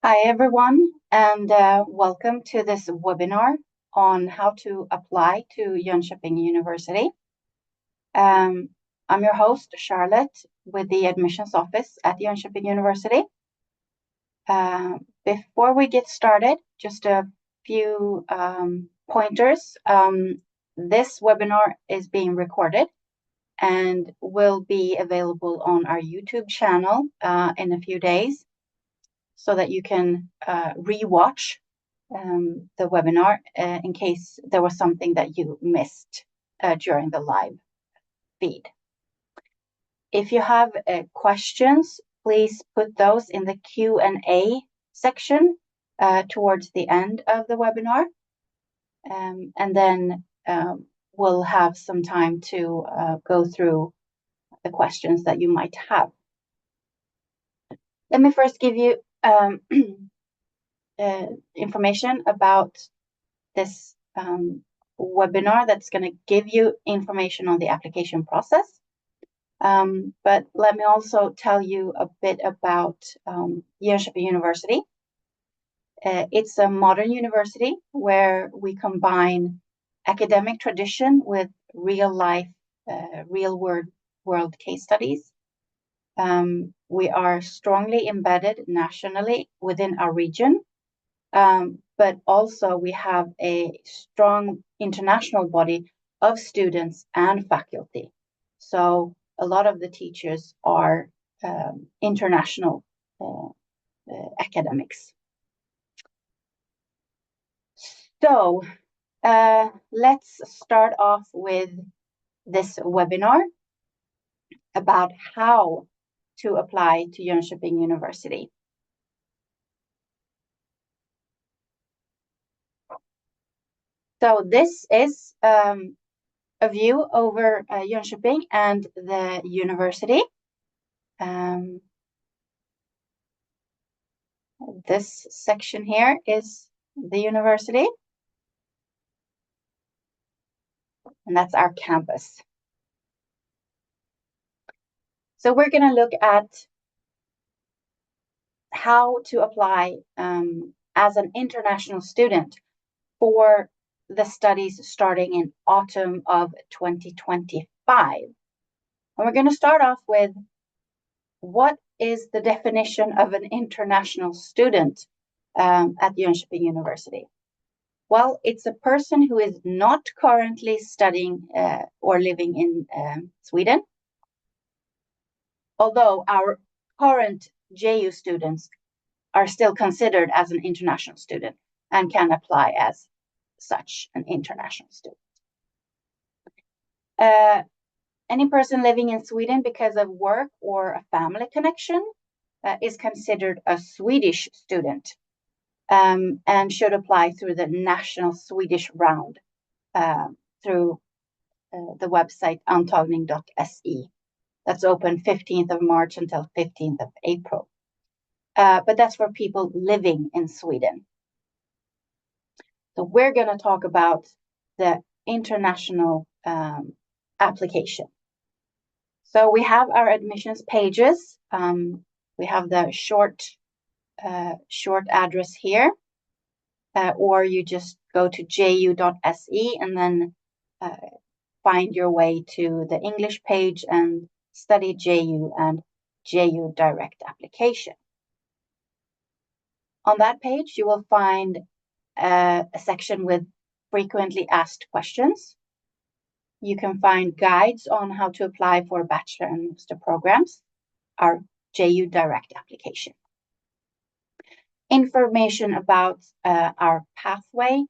Hi, everyone, and welcome to this webinar on how to apply to Jönköping University. I'm your host, Charlotte, with the admissions office at Jönköping University. Before we get started, just a few pointers. This webinar is being recorded and will be available on our YouTube channel in a few days, so that you can re-watch the webinar in case there was something that you missed during the live feed. If you have questions, please put those in the Q&A section towards the end of the webinar, and then we'll have some time to go through the questions that you might have. Let me first give you information about this webinar that's going to give you information on the application process. But let me also tell you a bit about Jönköping University. It's a modern university where we combine academic tradition with real life, real world case studies. We are strongly embedded nationally within our region, but also we have a strong international body of students and faculty. So a lot of the teachers are international academics. So let's start off with this webinar about how to apply to Jönköping University. So this is a view over Jönköping and the university. This section here is the university, and that's our campus. So we're going to look at how to apply as an international student for the studies starting in autumn of 2025. And we're going to start off with, what is the definition of an international student at Jönköping University? Well, it's a person who is not currently studying or living in Sweden, although our current JU students are still considered as an international student and can apply as such an international student. Any person living in Sweden because of work or a family connection is considered a Swedish student and should apply through the national Swedish round through the website antagning.se. That's open 15th of March until 15th of April. But that's for people living in Sweden. So we're going to talk about the international application. So we have our admissions pages. We have the short address here, or you just go to ju.se and then find your way to the English page and study JU and JU direct application. On that page, you will find a section with frequently asked questions. You can find guides on how to apply for bachelor and master programs, our JU direct application. Information about our pathway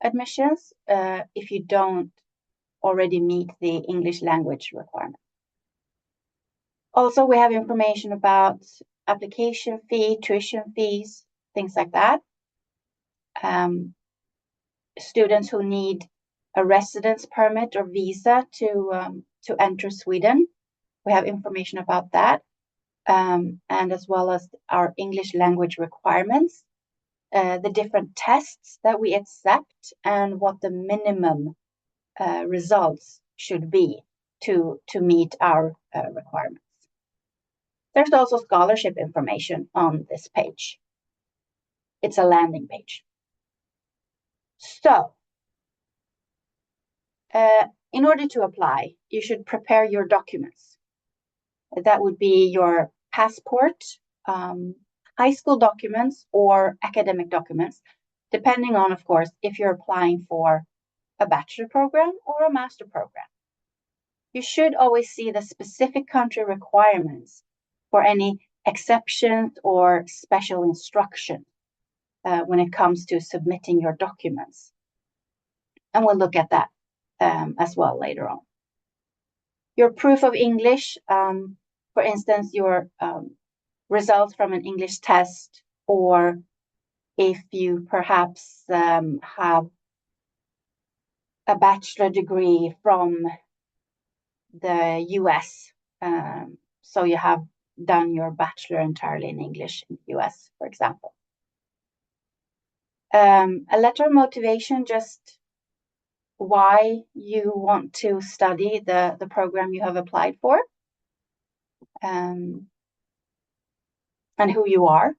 admissions if you don't already meet the English language requirement. Also, we have information about application fee, tuition fees, things like that. Students who need a residence permit or visa to enter Sweden, we have information about that, and as well as our English language requirements, the different tests that we accept, and what the minimum results should be to meet our requirements. There's also scholarship information on this page. it's a landing page. So, in order to apply, you should prepare your documents. That would be your passport, high school documents, or academic documents, depending on, of course, if you're applying for a bachelor program or a master program. You should always see the specific country requirements for any exceptions or special instruction when it comes to submitting your documents. And we'll look at that as well later on. Your proof of English, for instance, your results from an English test, or if you perhaps have a bachelor degree from the US, so you have done your bachelor entirely in English in the US, for example. A letter of motivation, just why you want to study the program you have applied for, and who you are.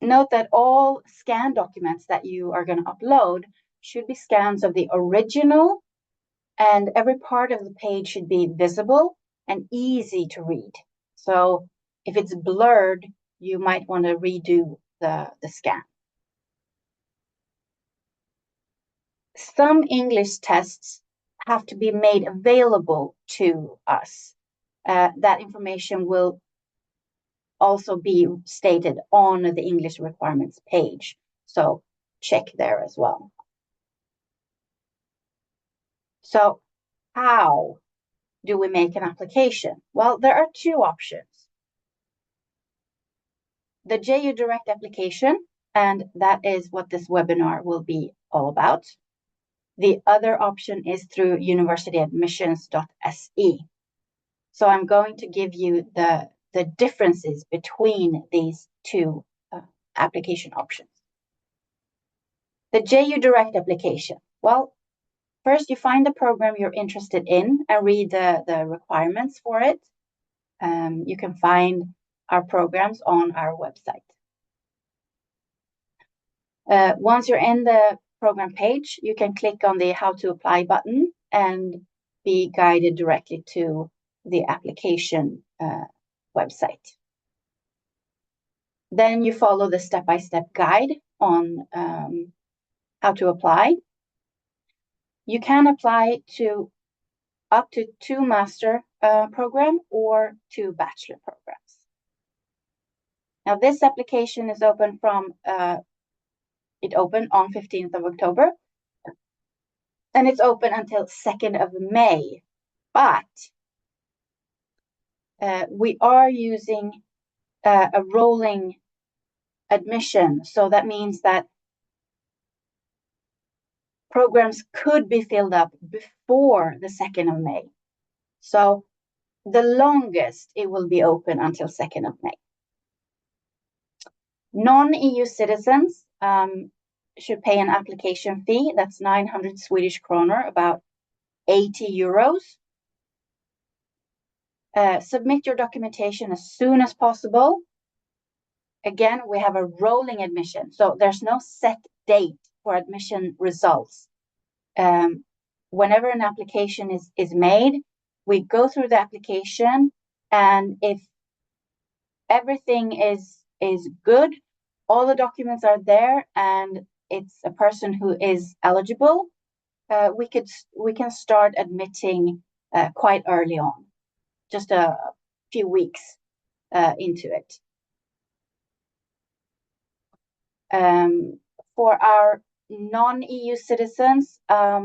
Note that all scan documents that you are going to upload should be scans of the original, and every part of the page should be visible and easy to read. So if it's blurred, you might want to redo the scan. Some English tests have to be made available to us. That information will also be stated on the English requirements page. So check there as well. So how do we make an application? Well, there are two options. The JU Direct application, and that is what this webinar will be all about. The other option is through universityadmissions.se. So I'm going to give you the differences between these two application options. The JU Direct application. Well, first you find the program you're interested in and read the requirements for it. You can find our programs on our website. Once you're in the program page, you can click on the How to Apply button and be guided directly to the application website. Then you follow the step-by-step guide on how to apply. You can apply to up to 2 master program or 2 bachelor programs. Now this application is open from, it opened on 15th of October, and it's open until 2nd of May. But we are using a rolling admission. So that means that programs could be filled up before the 2nd of May. So the longest it will be open until 2nd of May. Non-EU citizens should pay an application fee. That's 900 Swedish kronor, about 80 euros. Submit your documentation as soon as possible. Again, we have a rolling admission, so there's no set date for admission results. Whenever an application is made, we go through the application, and if everything is good, all the documents are there, and it's a person who is eligible, we can start admitting quite early on, just a few weeks into it. For our non-EU citizens, our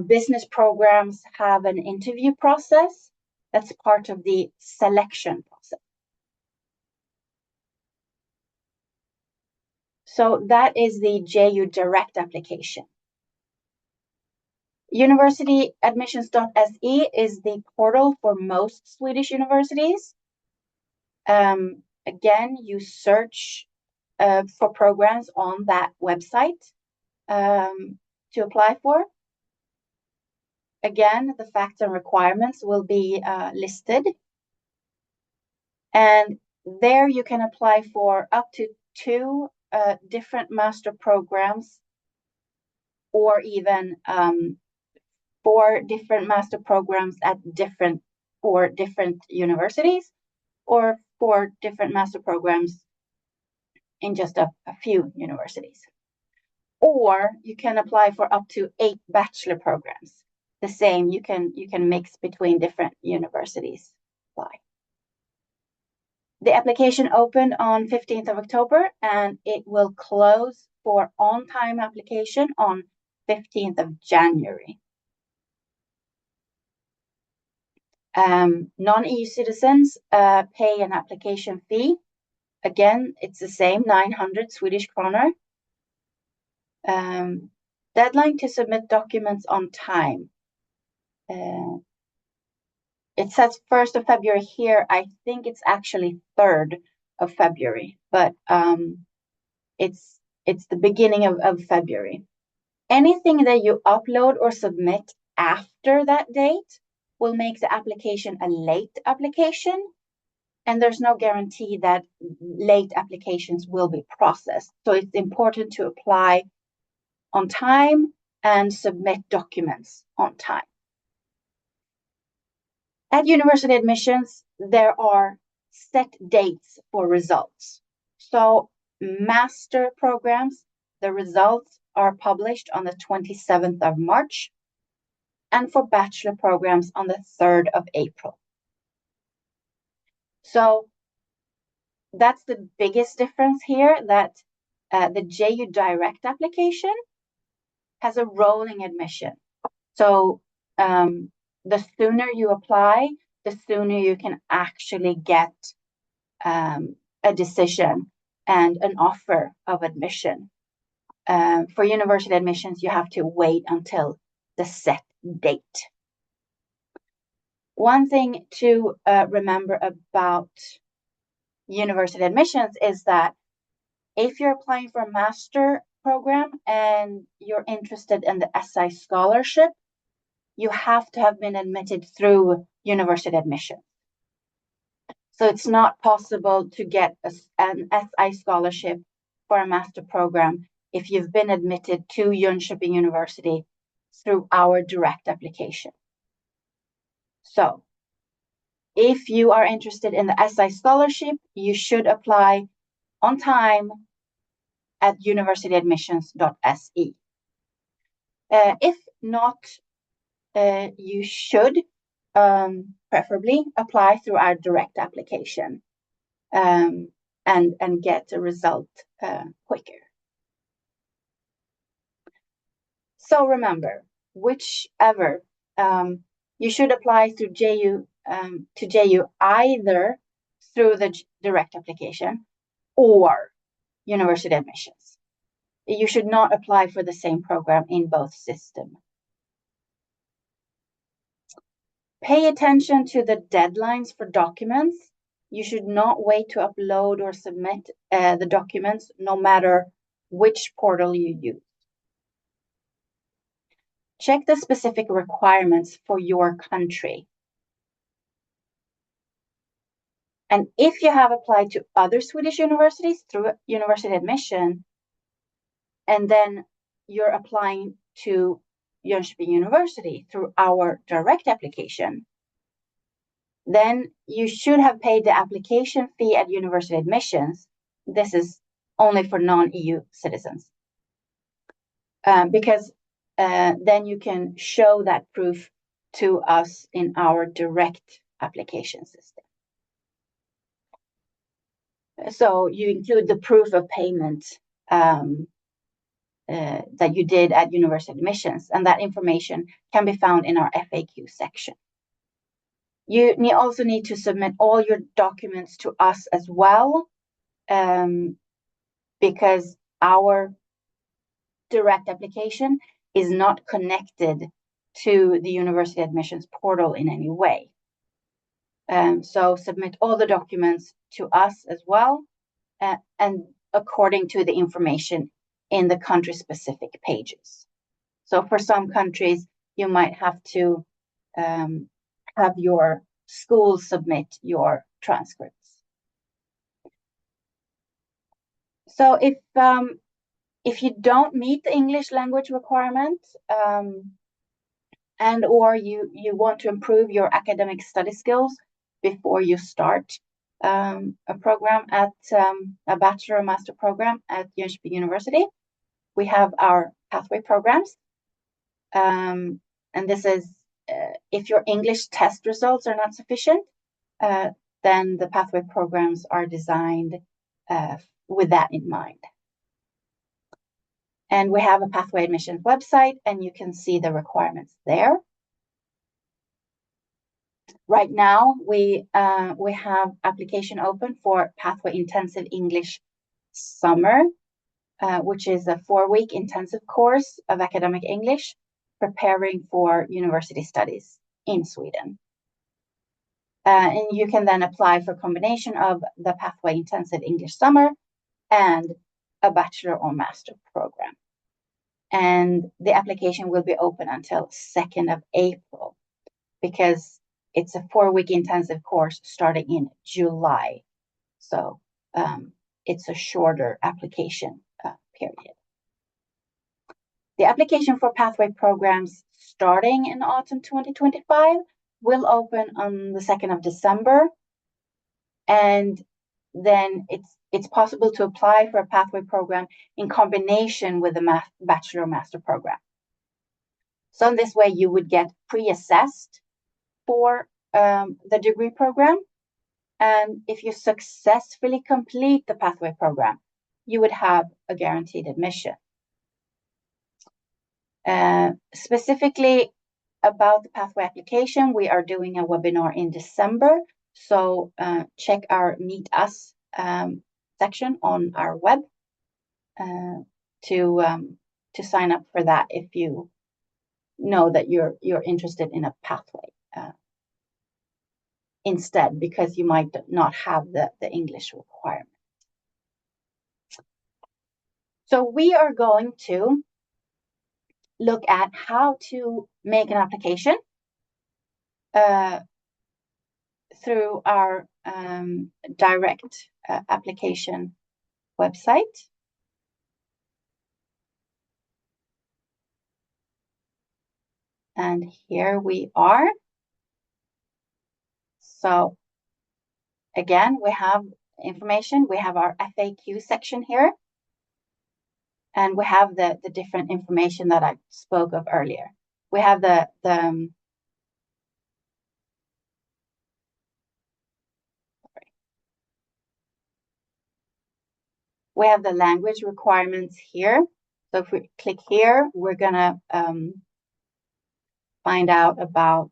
business programs have an interview process that's part of the selection process. So that is the JU Direct application. Universityadmissions.se is the portal for most Swedish universities. Again, you search for programs on that website to apply for. Again, the facts and requirements will be listed. And there you can apply for up to 2 different master programs, or even 4 different master programs at different universities, or 4 different master programs in just a few universities. Or you can apply for up to 8 bachelor programs. The same, you can mix between different universities. Apply. The application opened on 15th of October, and it will close for on-time application on 15th of January. Non-EU citizens pay an application fee. Again, it's the same, 900 Swedish kronor. Deadline to submit documents on time. It says 1st of February here. I think it's actually 3rd of February, but it's the beginning of February. Anything that you upload or submit after that date will make the application a late application, and there's no guarantee that late applications will be processed. So it's important to apply on time and submit documents on time. At university admissions, there are set dates for results. So master programs, the results are published on the 27th of March, and for bachelor programs on the 3rd of April. So that's the biggest difference here, that the JU Direct application has a rolling admission. So the sooner you apply, the sooner you can actually get a decision and an offer of admission. For university admissions, you have to wait until the set date. One thing to remember about university admissions is that if you're applying for a master program and you're interested in the SI scholarship, you have to have been admitted through university admission. So it's not possible to get an SI scholarship for a master program if you've been admitted to Jönköping University through our direct application. So if you are interested in the SI scholarship, you should apply on time at universityadmissions.se. If not, you should preferably apply through our direct application and get a result quicker. So remember, whichever you should apply through JU to JU either through the direct application or university admissions. You should not apply for the same program in both systems. Pay attention to the deadlines for documents. You should not wait to upload or submit the documents, no matter which portal you use. Check the specific requirements for your country. And if you have applied to other Swedish universities through university admission, and then you're applying to Jönköping University through our direct application, then you should have paid the application fee at university admissions. This is only for non-EU citizens. Because then you can show that proof to us in our direct application system. So you include the proof of payment that you did at university admissions, and that information can be found in our FAQ section. You also need to submit all your documents to us as well, because our direct application is not connected to the university admissions portal in any way. So submit all the documents to us as well, and according to the information in the country-specific pages. So for some countries, you might have to have your school submit your transcripts. So if you don't meet the English language requirement, and or you want to improve your academic study skills before you start a program at a bachelor or master program at Jönköping University, we have our pathway programs. And this is if your English test results are not sufficient, then the pathway programs are designed with that in mind. And we have a pathway admissions website, and you can see the requirements there. Right now, we have application open for Pathway Intensive English Summer, which is a 4-week intensive course of academic English, preparing for university studies in Sweden. And you can then apply for a combination of the Pathway Intensive English Summer and a bachelor or master program. And the application will be open until 2nd of April, because it's a 4-week intensive course starting in July. So it's a shorter application period. The application for pathway programs starting in autumn 2025 will open on the 2nd of December. And then it's possible to apply for a pathway program in combination with the bachelor or master program. So in this way, you would get pre-assessed for the degree program. And if you successfully complete the pathway program, you would have a guaranteed admission. Specifically about the pathway application, we are doing a webinar in December. So check our Meet Us section on our web to sign up for that if you know that you're interested in a pathway instead, because you might not have the English requirement. So we are going to look at how to make an application through our direct application website. And here we are. So again, we have information. We have our FAQ section here. And we have the different information that I spoke of earlier. We have we have the language requirements here. So if we click here, we're gonna find out about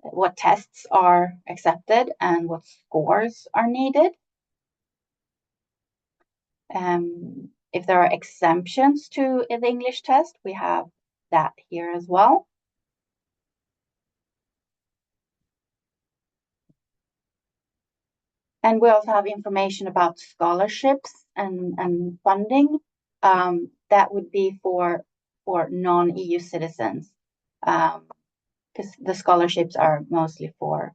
what tests are accepted and what scores are needed. If there are exemptions to the English test, we have that here as well. And we also have information about scholarships and funding. That would be for non-EU citizens, because the scholarships are mostly for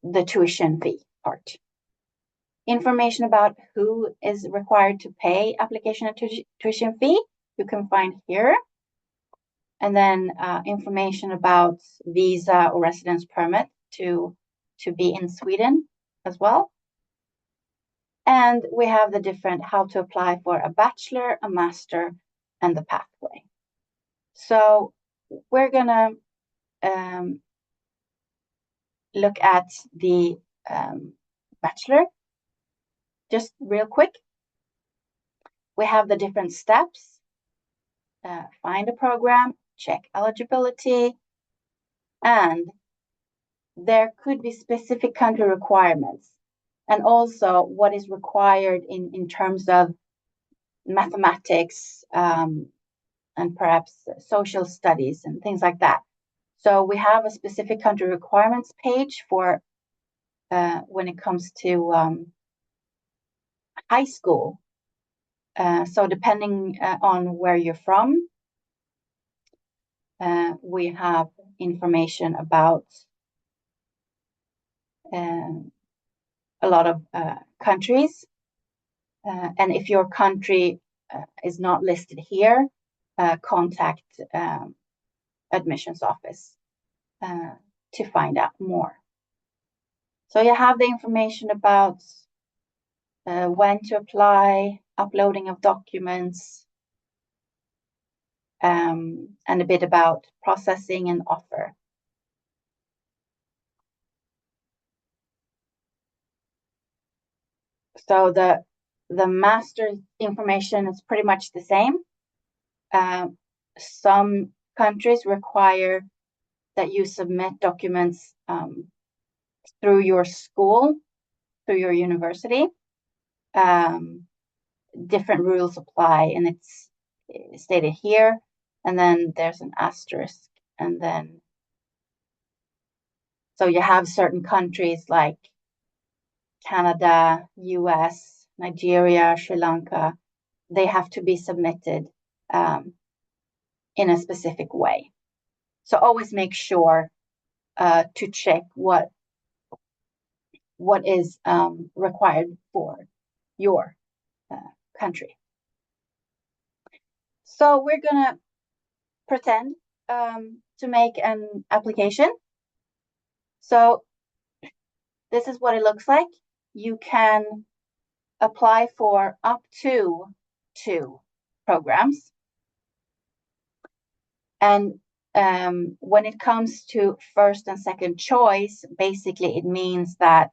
the tuition fee part. Information about who is required to pay application and tuition fee you can find here. And then information about visa or residence permit to be in Sweden as well. And we have the different how to apply for a bachelor, a master, and the pathway. So we're gonna look at the bachelor just real quick. We have the different steps. Find a program, check eligibility, and there could be specific country requirements, and also what is required in terms of mathematics and perhaps social studies and things like that. So we have a specific country requirements page for when it comes to high school. So depending on where you're from, we have information about a lot of countries. And if your country is not listed here, contact admissions office to find out more. So you have the information about when to apply, uploading of documents, and a bit about processing and offer. So the master information is pretty much the same. Some countries require that you submit documents through your school, through your university. Different rules apply, and it's stated here. And then there's an asterisk, and then so you have certain countries like Canada, US, Nigeria, Sri Lanka. They have to be submitted in a specific way. So always make sure to check what is required for your country. So we're gonna pretend to make an application. So this is what it looks like. You can apply for up to 2 programs. And when it comes to first and second choice, basically it means that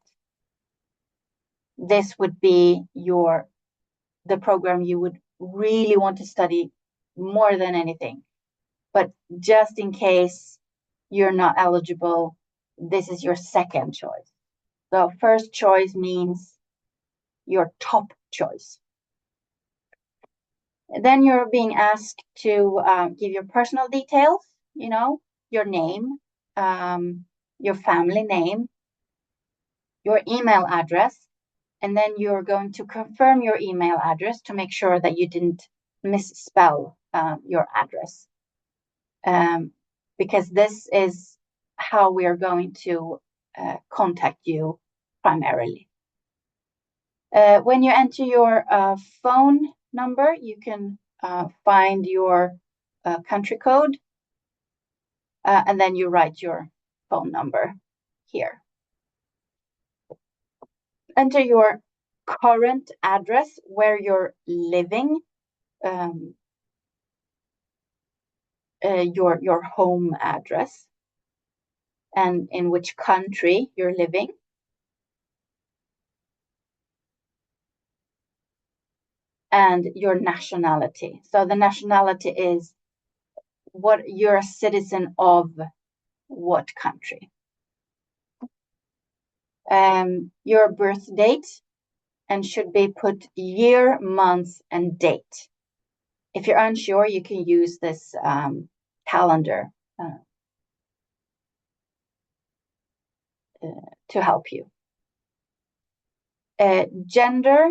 this would be the program you would really want to study more than anything. But just in case you're not eligible, this is your second choice. So first choice means your top choice. Then you're being asked to give your personal details, your name, your family name, your email address, and then you're going to confirm your email address to make sure that you didn't misspell your address. Because this is how we are going to contact you primarily. When you enter your phone number, you can find your country code, and then you write your phone number here. Enter your current address where you're living, your home address, and in which country you're living. And your nationality. So the nationality is what you're a citizen of what country. Your birth date, and should be put year, month, and date. If you're unsure, you can use this calendar to help you. Gender,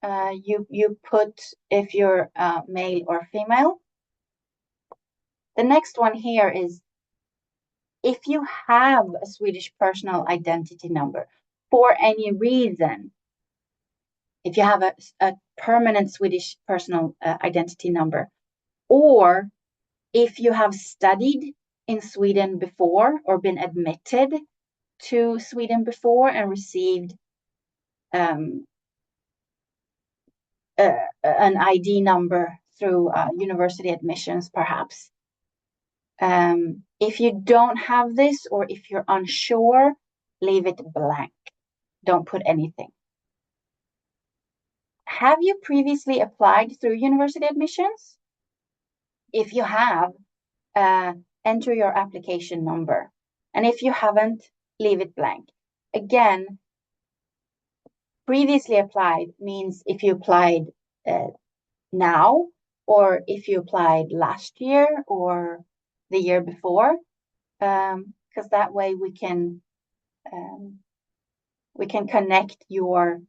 you put if you're male or female. The next one here is if you have a Swedish personal identity number for any reason. If you have a permanent Swedish personal identity number, or if you have studied in Sweden before or been admitted to Sweden before and received an ID number through university admissions, perhaps. If you don't have this, or if you're unsure, leave it blank. Don't put anything. Have you previously applied through university admissions? If you have, enter your application number. And if you haven't, leave it blank. Again, previously applied means if you applied now, or if you applied last year or the year before, because that way we can connect your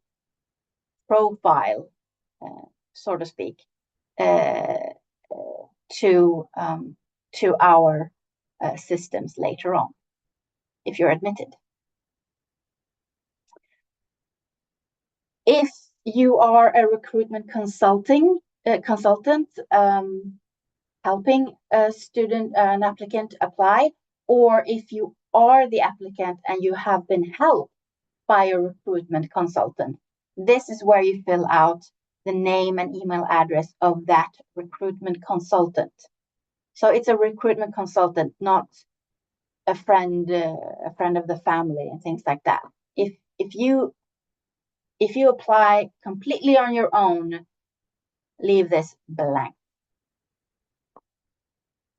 profile, so to speak, to our systems later on, if you're admitted. If you are a recruitment consultant, helping a student, an applicant apply, or if you are the applicant and you have been helped by a recruitment consultant, this is where you fill out the name and email address of that recruitment consultant. So it's a recruitment consultant, not a friend of the family and things like that. If you apply completely on your own, leave this blank.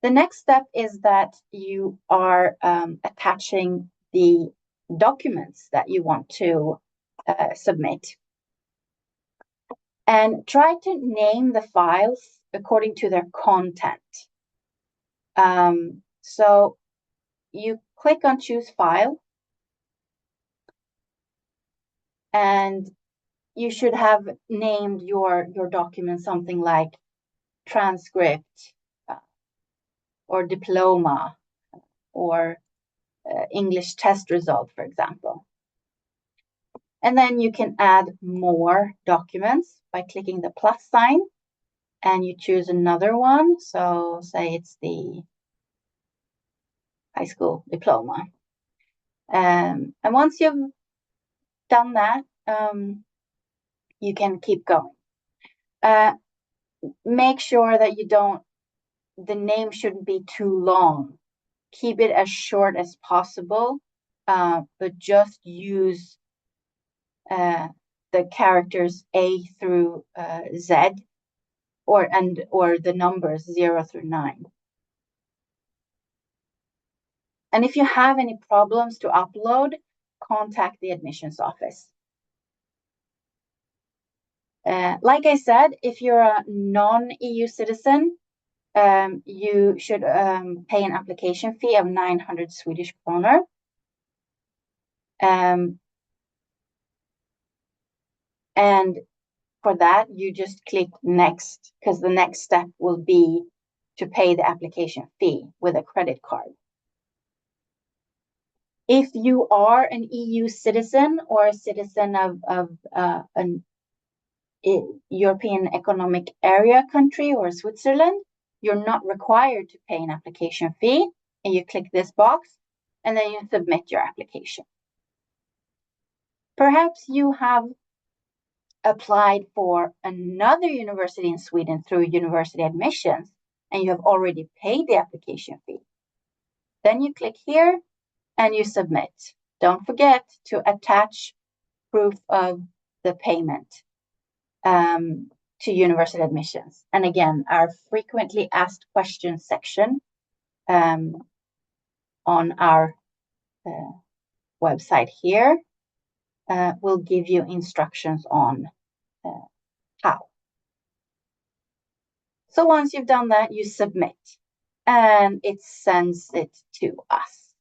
The next step is that you are attaching the documents that you want to submit. And try to name the files according to their content. So you click on choose file, and you should have named your document something like transcript or diploma or English test result, for example. And then you can add more documents by clicking the plus sign, and you choose another one. So say it's the high school diploma. And once you've done that, you can keep going. Make sure that the name shouldn't be too long. Keep it as short as possible, but just use the characters A through Z, or the numbers 0 through 9. And if you have any problems to upload, contact the admissions office. Like I said, if you're a non-EU citizen, you should pay an application fee of 900 Swedish kronor. And for that, you just click next, because the next step will be to pay the application fee with a credit card. If you are an EU citizen or a citizen of an European Economic Area country or Switzerland, you're not required to pay an application fee, and you click this box, and then you submit your application. Perhaps you have applied for another university in Sweden through university admissions, and you have already paid the application fee. Then you click here and you submit. Don't forget to attach proof of the payment to university admissions. And again, our frequently asked questions section on our website here will give you instructions on how. So once you've done that, you submit, and it sends it to us.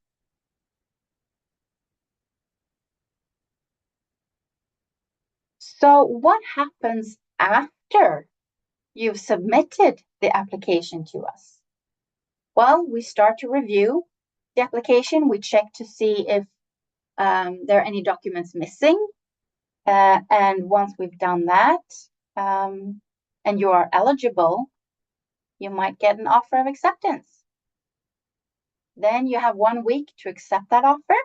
So what happens after you've submitted the application to us? Well, we start to review the application. We check to see if there are any documents missing. And once we've done that, and you are eligible, you might get an offer of acceptance. Then you have 1 week to accept that offer.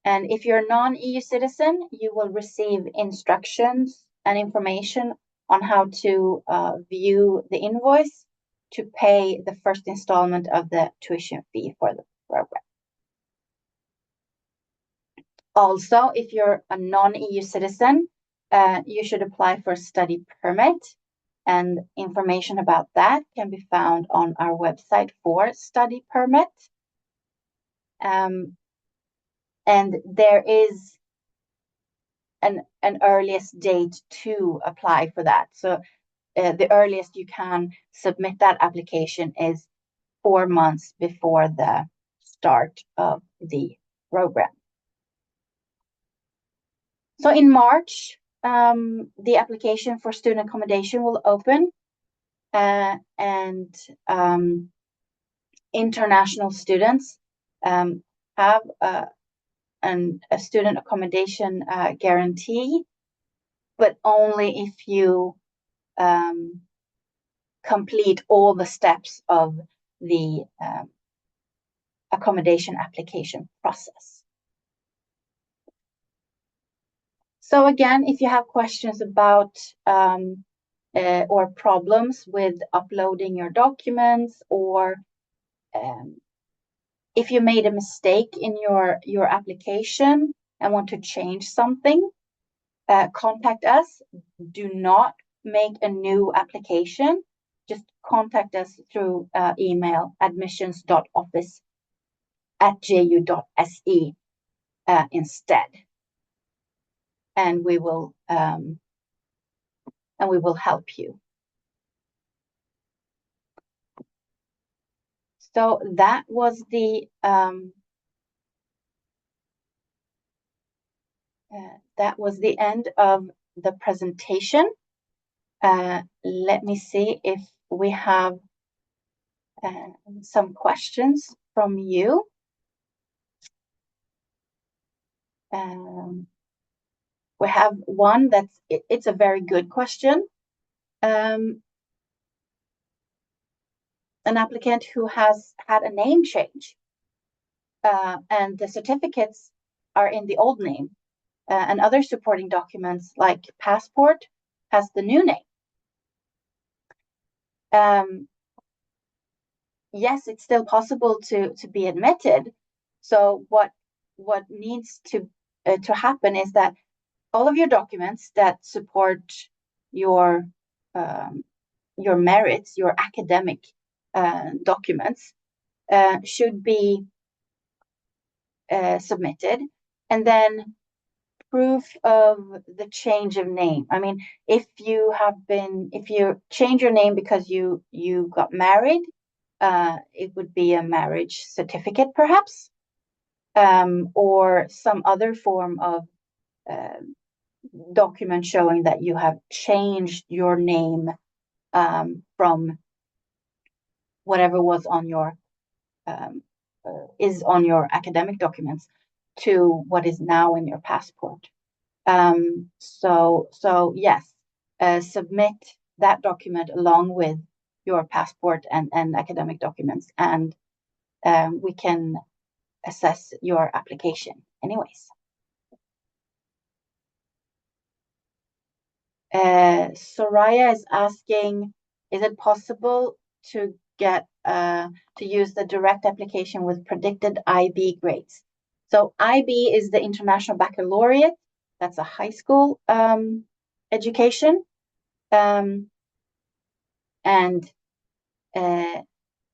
And if you're a non-EU citizen, you will receive instructions and information on how to view the invoice to pay the first installment of the tuition fee for the program. Also, if you're a non-EU citizen, you should apply for a study permit, and information about that can be found on our website for study permit. And there is an earliest date to apply for that. So the earliest you can submit that application is 4 months before the start of the program. So in March, the application for student accommodation will open, and international students have a student accommodation guarantee, but only if you complete all the steps of the accommodation application process. So again, if you have questions about or problems with uploading your documents, or if you made a mistake in your application and want to change something, contact us. Do not make a new application. Just contact us through email admissions.office@ju.se instead, and we will help you. So that was the end of the presentation. Let me see if we have some questions from you. We have one it's a very good question. An applicant who has had a name change, and the certificates are in the old name, and other supporting documents like passport has the new name. Yes, it's still possible to be admitted. So what needs to happen is that all of your documents that support your merits, your academic documents, should be submitted, and then proof of the change of name. I mean, if you change your name because you got married, it would be a marriage certificate, perhaps, or some other form of document showing that you have changed your name from whatever was on your is on your academic documents to what is now in your passport. So yes, submit that document along with your passport and academic documents, and we can assess your application anyways. Soraya is asking, is it possible to get to use the direct application with predicted IB grades? So IB is the International Baccalaureate. That's a high school education. And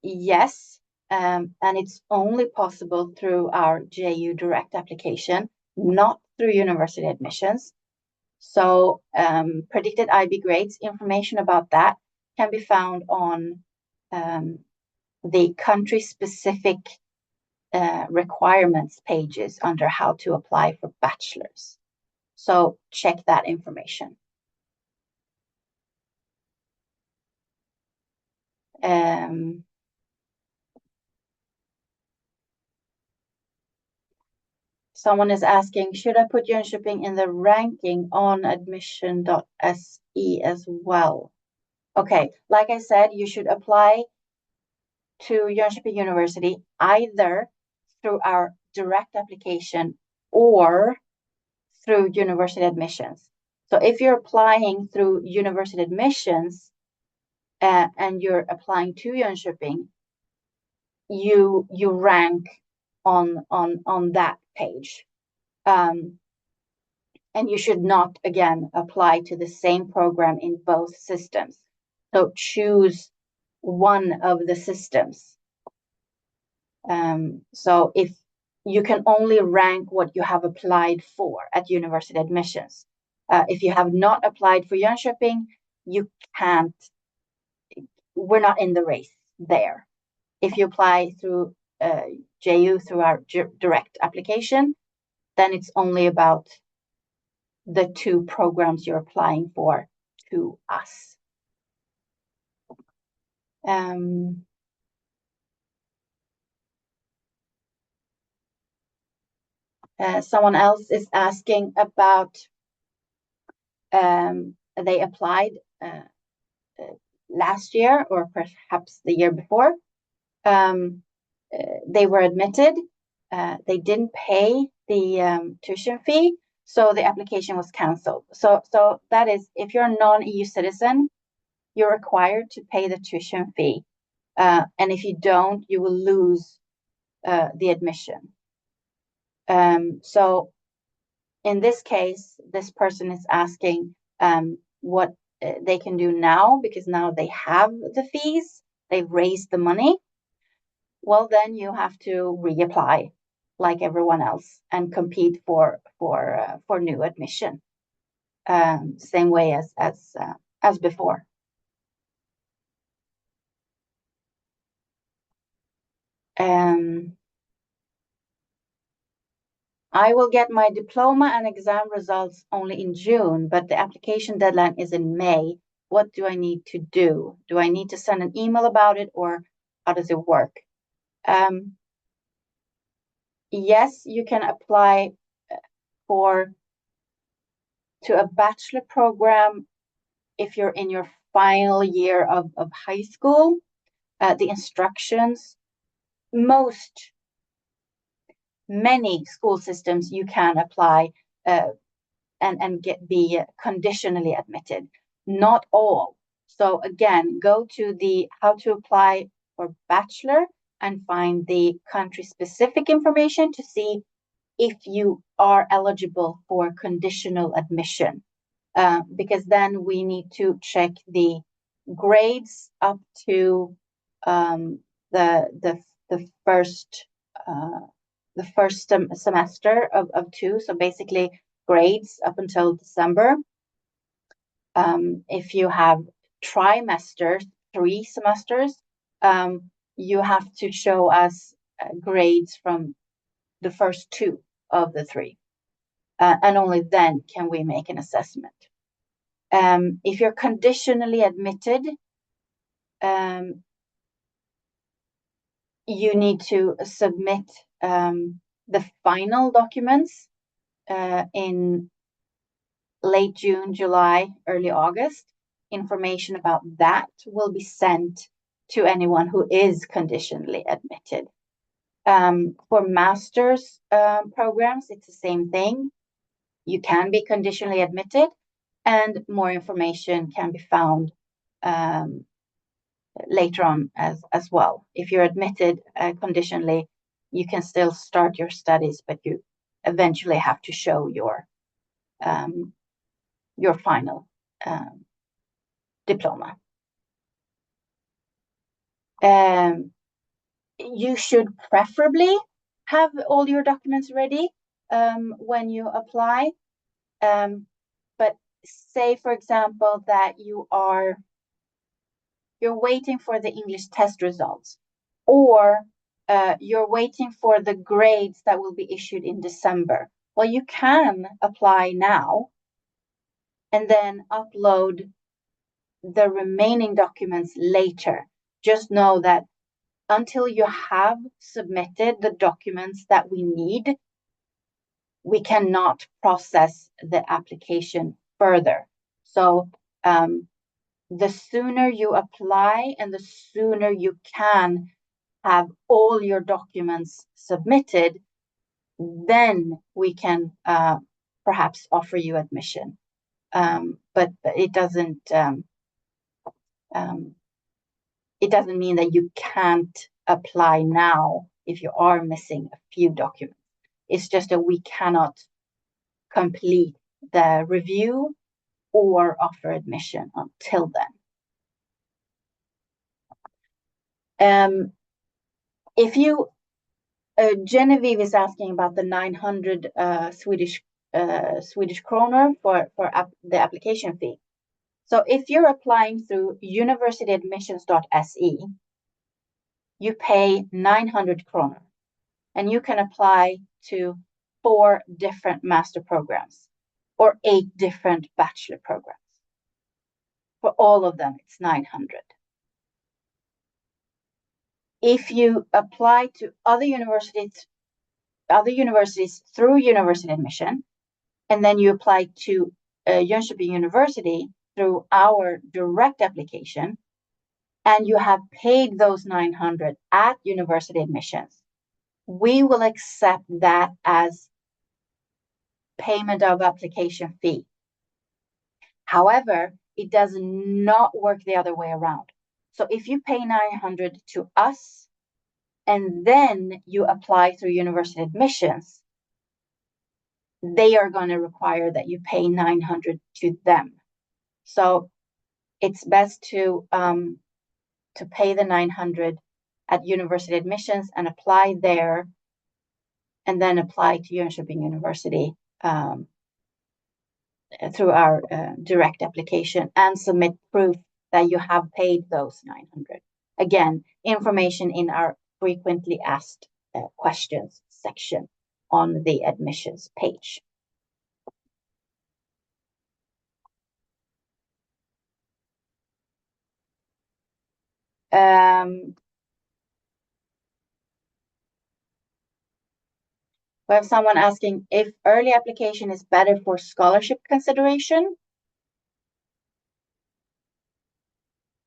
yes, and it's only possible through our JU direct application, not through university admissions. So predicted IB grades, information about that can be found on the country-specific requirements pages under how to apply for bachelors. So check that information. Someone is asking, should I put Jönköping in the ranking on admission.se as well? Okay, like I said, you should apply to Jönköping University either through our direct application or through university admissions. So if you're applying through university admissions and you're applying to Jönköping, you rank on that page. And you should not, again, apply to the same program in both systems. So choose one of the systems. So if you can only rank what you have applied for at university admissions. If you have not applied for Jönköping, you can't, we're not in the race there. If you apply through JU through our direct application, then it's only about the two programs you're applying for to us. Someone else is asking about they applied last year or perhaps the year before. They were admitted. They didn't pay the tuition fee, so the application was canceled. So that is, if you're a non-EU citizen, you're required to pay the tuition fee. And if you don't, you will lose the admission. So in this case, this person is asking what they can do now, because now they have the fees, they've raised the money. Well, then you have to reapply like everyone else and compete for new admission, same way as before. I will get my diploma and exam results only in June, but the application deadline is in May. What do I need to do? Do I need to send an email about it, or how does it work? Yes, you can apply to a bachelor program if you're in your final year of high school. The instructions, many school systems, you can apply and be conditionally admitted. Not all. So again, go to the how to apply for bachelor and find the country-specific information to see if you are eligible for conditional admission. Because then we need to check the grades up to the first semester of two. So basically grades up until December. If you have trimesters, 3 semesters, you have to show us grades from the first 2 of the 3. And only then can we make an assessment. If you're conditionally admitted, you need to submit the final documents in late June, July, early August. Information about that will be sent to anyone who is conditionally admitted. For master's programs, it's the same thing. You can be conditionally admitted, and more information can be found later on as well. If you're admitted conditionally, you can still start your studies, but you eventually have to show your final diploma. You should preferably have all your documents ready when you apply. But say, for example, that you're waiting for the English test results, or you're waiting for the grades that will be issued in December. Well, you can apply now and then upload the remaining documents later. Just know that until you have submitted the documents that we need, we cannot process the application further. So the sooner you apply and the sooner you can have all your documents submitted, then we can perhaps offer you admission. But it doesn't mean that you can't apply now if you are missing a few documents. It's just that we cannot complete the review or offer admission until then. If you, Genevieve is asking about the 900 Swedish kroner for the application fee. So if you're applying through universityadmissions.se, you pay 900 kroner, and you can apply to 4 different master programs or 8 different bachelor programs. For all of them, it's 900. If you apply to other universities other universities through university admission, and then you apply to Jönköping University through our direct application, and you have paid those 900 at university admissions, we will accept that as payment of application fee. However, it does not work the other way around. So if you pay 900 to us and then you apply through university admissions, they are going to require that you pay 900 to them. So it's best to pay the 900 at university admissions and apply there, and then apply to Jönköping University through our direct application and submit proof that you have paid those 900. Again, information in our frequently asked questions section on the admissions page. We have someone asking if early application is better for scholarship consideration.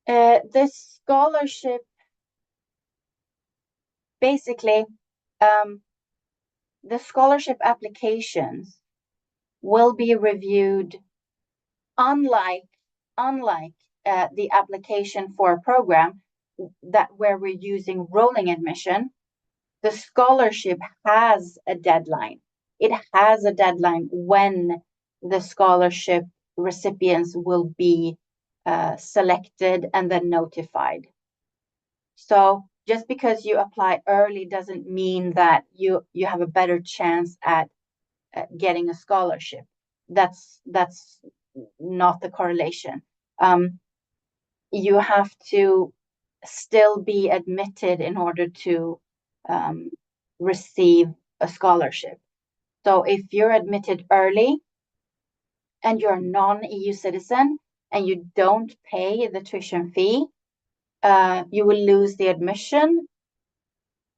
The scholarship, basically, the scholarship applications will be reviewed unlike the application for a program where we're using rolling admission. The scholarship has a deadline. It has a deadline when the scholarship recipients will be selected and then notified. So just because you apply early doesn't mean that you have a better chance at getting a scholarship. That's not the correlation. You have to still be admitted in order to receive a scholarship. So if you're admitted early and you're a non-EU citizen and you don't pay the tuition fee, you will lose the admission.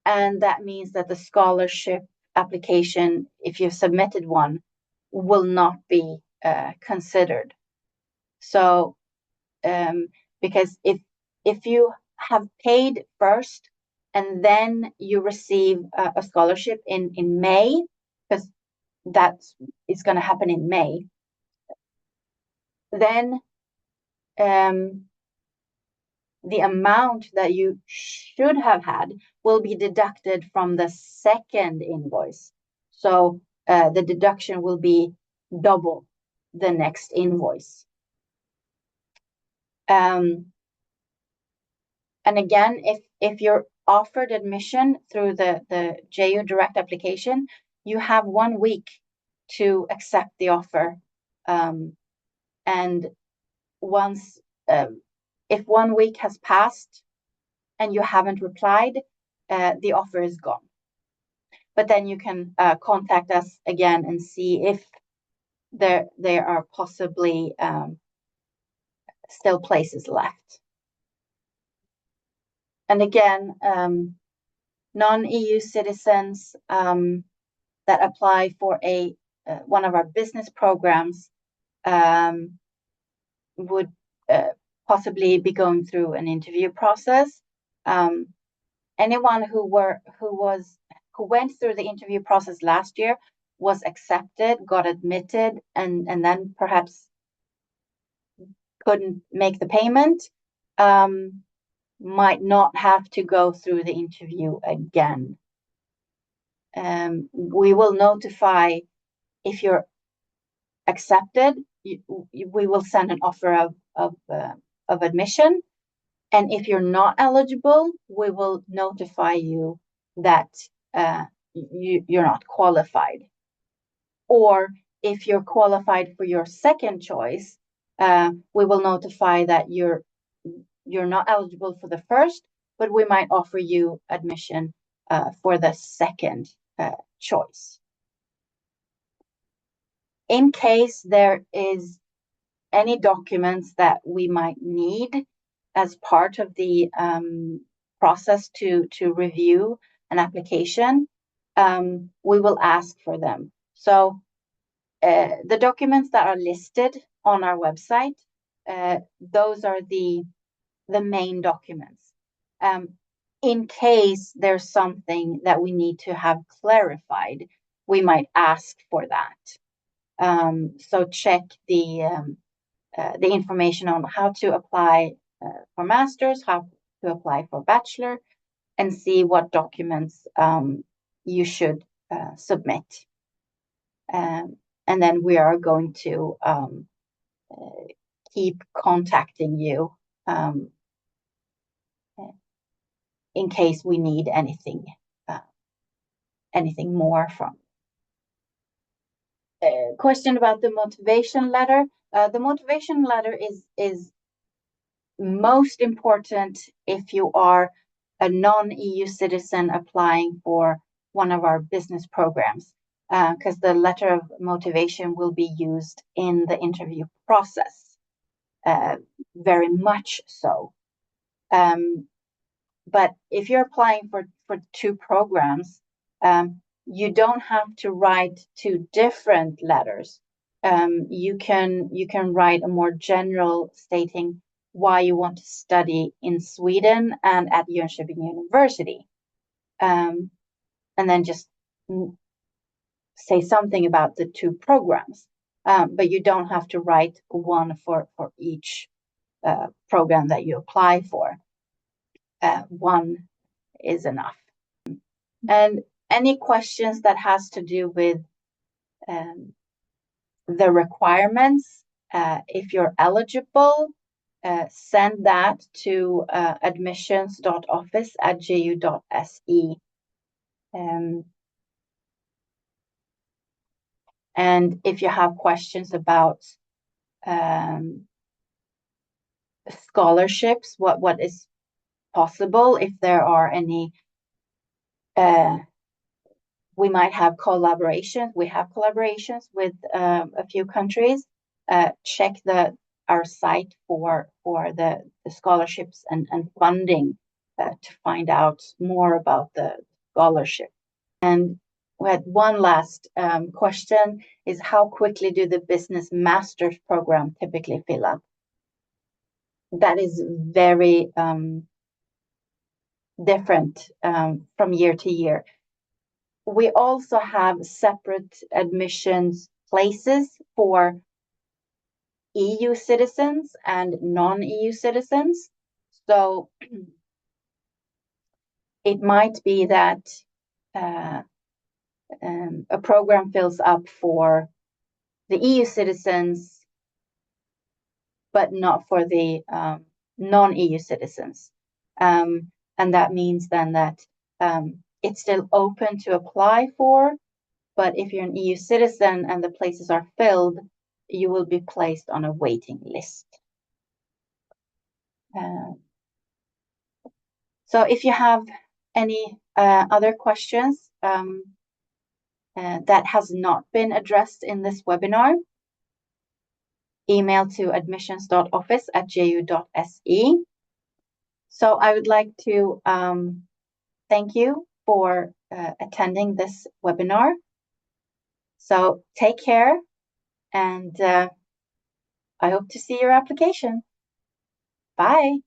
And that means that the scholarship application, if you've submitted one, will not be considered. So because if you have paid first and then you receive a scholarship in May, because it's going to happen in May, then the amount that you should have had will be deducted from the second invoice. So the deduction will be double the next invoice. And again, if you're offered admission through the JU direct application, you have 1 week to accept the offer. And once, if 1 week has passed and you haven't replied, the offer is gone. But then you can contact us again and see if there are possibly still places left. And again, non-EU citizens that apply for one of our business programs would possibly be going through an interview process. Anyone who went through the interview process last year was accepted, got admitted, and then perhaps couldn't make the payment, might not have to go through the interview again. We will notify if you're accepted. We will send an offer of admission, and if you're not eligible, we will notify you that you're not qualified. Or if you're qualified for your second choice, we will notify that you're not eligible for the first, but we might offer you admission for the second choice. In case there is any documents that we might need as part of the process to review an application, we will ask for them. So the documents that are listed on our website, those are the main documents. In case there's something that we need to have clarified, we might ask for that. So check the information on how to apply for masters, how to apply for bachelor, and see what documents you should submit. And then we are going to keep contacting you in case we need anything more from. Question about the motivation letter. The motivation letter is most important if you are a non-EU citizen applying for one of our business programs, because the letter of motivation will be used in the interview process, very much so. But if you're applying for 2 programs, you don't have to write 2 different letters. You can write a more general stating why you want to study in Sweden and at Jönköping University, and then just say something about the 2 programs. But you don't have to write one for each program that you apply for. One is enough. And any questions that has to do with the requirements, if you're eligible, send that to admissions.office@ju.se. And if you have questions about scholarships, what is possible, if there are any, we might have collaborations. We have collaborations with a few countries. Check our site for the scholarships and funding to find out more about the scholarship. And we had one last question, is how quickly do the business master's program typically fill up? That is very different from year to year. We also have separate admissions places for EU citizens and non-EU citizens. So it might be that a program fills up for the EU citizens, but not for the non-EU citizens. And that means then that it's still open to apply for, but if you're an EU citizen and the places are filled, you will be placed on a waiting list. So if you have any other questions that has not been addressed in this webinar, email to admissions.office@ju.se. So I would like to thank you for attending this webinar. So take care, and I hope to see your application. Bye.